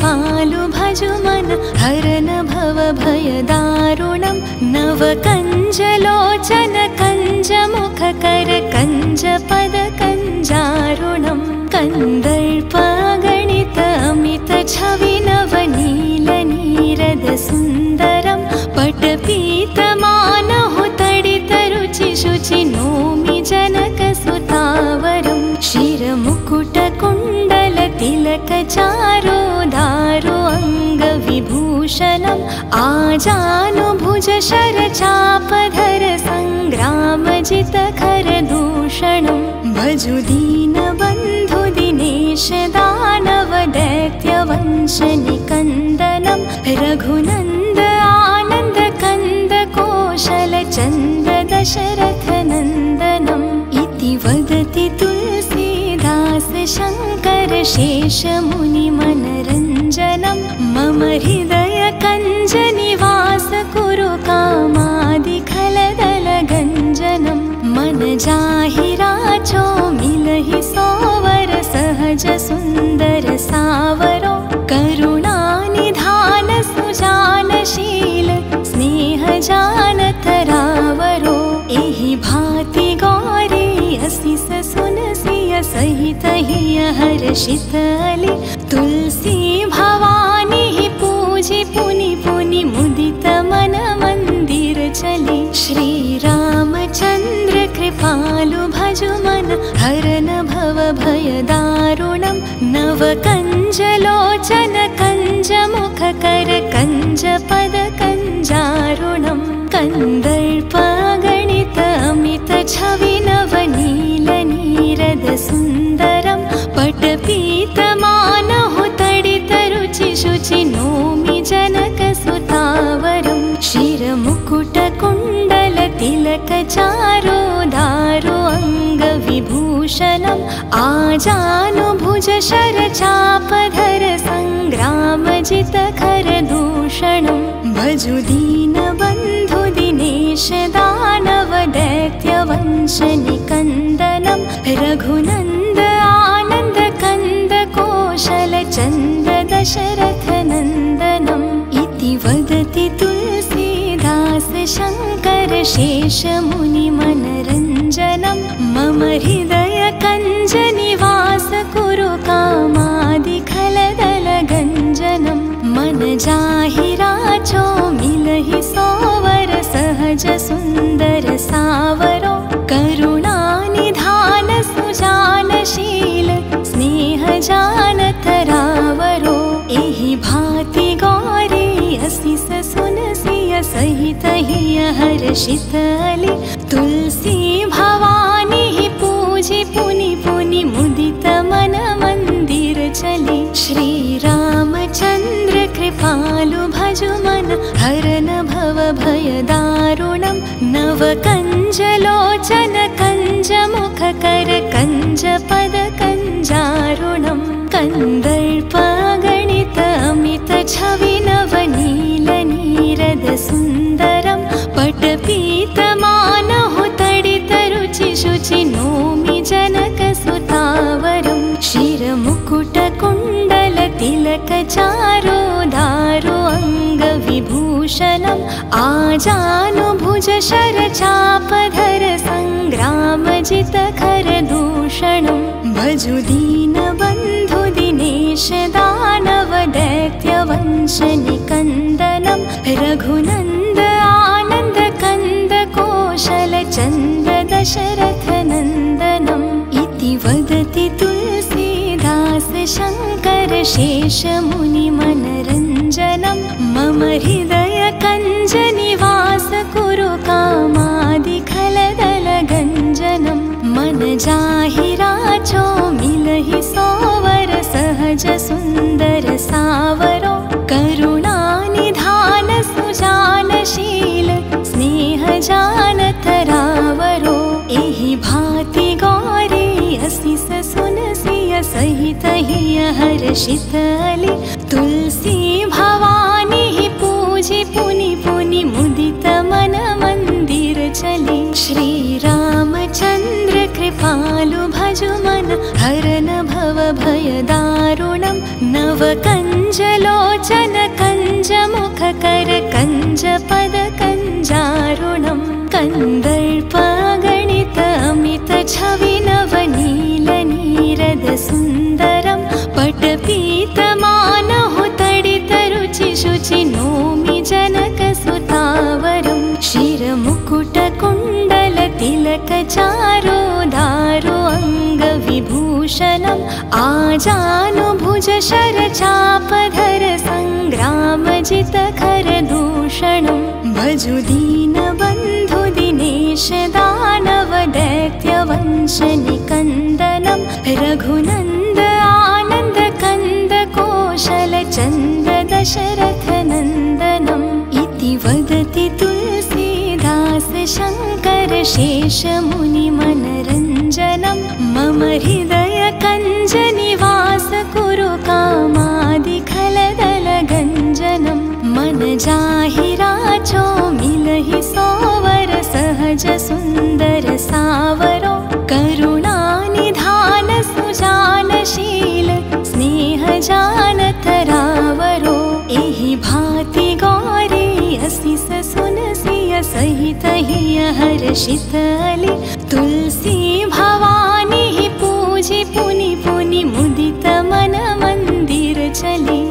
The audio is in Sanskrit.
कृपालु भजु मन हरन भव भय दारुणं नव कंजलोचन कंज मुख कर कंज पद कंजारुणं कंदर्प गणित अमित छवि नव नील नीरद सुंदरं पटपीत मानहु तडित रुचि शुचि नोमि जनक सुतावरं शिर मुकुट कुंडल तिलक चारो दारो अंग विभूषणम् आजानुभुज शर चापधर संग्राम जित खर दूषणं भजु दीन बंधु दिनेश दानव दैत्य वंश निकंदनं रघुनंद आनंद कंद कौशल चंद दशरथ नंदनम् इति वदति तुलसीदास शंकर शेष मुनि मनरंजनम् मम हृदय कंज निवास कुरु कामादि खलदल गंजनम् मन जाहि राचो मिलहि सोवर सहज सुंदर सावरो करुणा निधान सुजानशील स्नेह जानत रावरो एहि भांति गौरी असिस सुनसिय सहित हिय हर्षित अली तुलसी भवानी पूजि पुनि पुनि मुदित मन मंदिर चली श्री रामचंद्र कृपालु भजु मन हरन भव भय दारुणं नव कंजलोचन कंज मुख कर कंज पद कंजारुणं कंदर्प गणित अमित छवि नव नील नीरद सुंदरं पटपीत मानहु तडित रुचि शुचि नोमि जनक सुतावरं शिर मुकुट कुंडल तिलक चारो दारो अंग विभूषणम् आजानुभुज शर चापधर संग्राम जित खर दूषणं भजु दीन बंधु दिनेश दानव दैत्य वंश निकंदनं रघुनंद आनंद कंद कौशल चंद दशरथ नंदनम् इति वदति तुलसीदास शंकर शेष मुनि मनरंजनम् मम हृदय कंज निवास कुरु कामादि खलदल गंजनम् मन जाहि राचो मिलहि सोवर सहज सुंदर सावरो करुणा निधान सुजानशील स्नेह जानत रावरो एहि भांति गौरी असिस सुनसिय सहित हिय हर्षित अली तुलसी भवानी पूजि पुनि पुनि मुदित मन मंदिर चली श्री रामचंद्र कृपालु भजु मन हरन भव भय दारुणं नव कंजलोचन कंज मुख कर कंज पद कंजारुणं कंदर्प गणित अमित छवि नव नील नीरद सुंदरं पटपीत मानहु तडित रुचि शुचि नोमि जनक सुतावरं शिर मुकुट कुंडल तिलक चारो दारो अंग विभूषणम् आजानुभुज शर चापधर संग्राम जित खर दूषणं भजु दीन बंधु दिनेश दानव दैत्य वंश निकंदनं रघुनंद आनंद कंद कौशल चंद दशरथ नंदनम् इति वदति तुलसीदास शंकर शेष मुनि मनरंजनम् मम हृदय कंज निवास कुरु कामादि खलदल गंजनम् मन जाहि राचो मिलहि सोवर सहज सुंदर सावरो करुणा निधान सुजानशील स्नेह जानत रावरो एहि भांति गौरी असिस सुनसिय सहित हिय हर्षित अली तुलसी भवानी पूजि पुनि पुनि मुदित मन मंदिर चली श्री रामचंद्र कृपालु भजु मन हरन भव भय दारुणं नवकञ्जलोचन कञ्जमुखकर कञ्जपदकञ्जारुणं कन्दर्पगणित अमित छवि नवनीलनीरद सुन्दरं पटपीतमानहु तडितरुचि शुचि नोमि जनकसुतावरं शिरमुकुटकुण्डल तिलकचारो दारो अङ्गविभूषणम् आजानुभुज शरचापधर सङ्ग्रामजितखरदूषणं भजु दीनबन्धु दिनेश दानव दैत्यवंशनिकन्दनं रघुनन्द आनन्द कन्द कोशल चन्द दशरथनन्दनम् इति वदति तुलसीदास शङ्कर शेषमुनिमनरञ्जनं मम हृदय कञ्जनिवास कुरु कामादिखलदलगञ्जनं मन जाहि राचो मिलहि सोवर सहज सुन्दर सावरो करुणानिधान सुजानशील स्नेह जानतरावरो एहि भाति गौरी असिस सुनसिय सहित हिय हर्षित अली तुलसी भवानी पूजि पुनि पुनि मुदित मन मंदिर चली।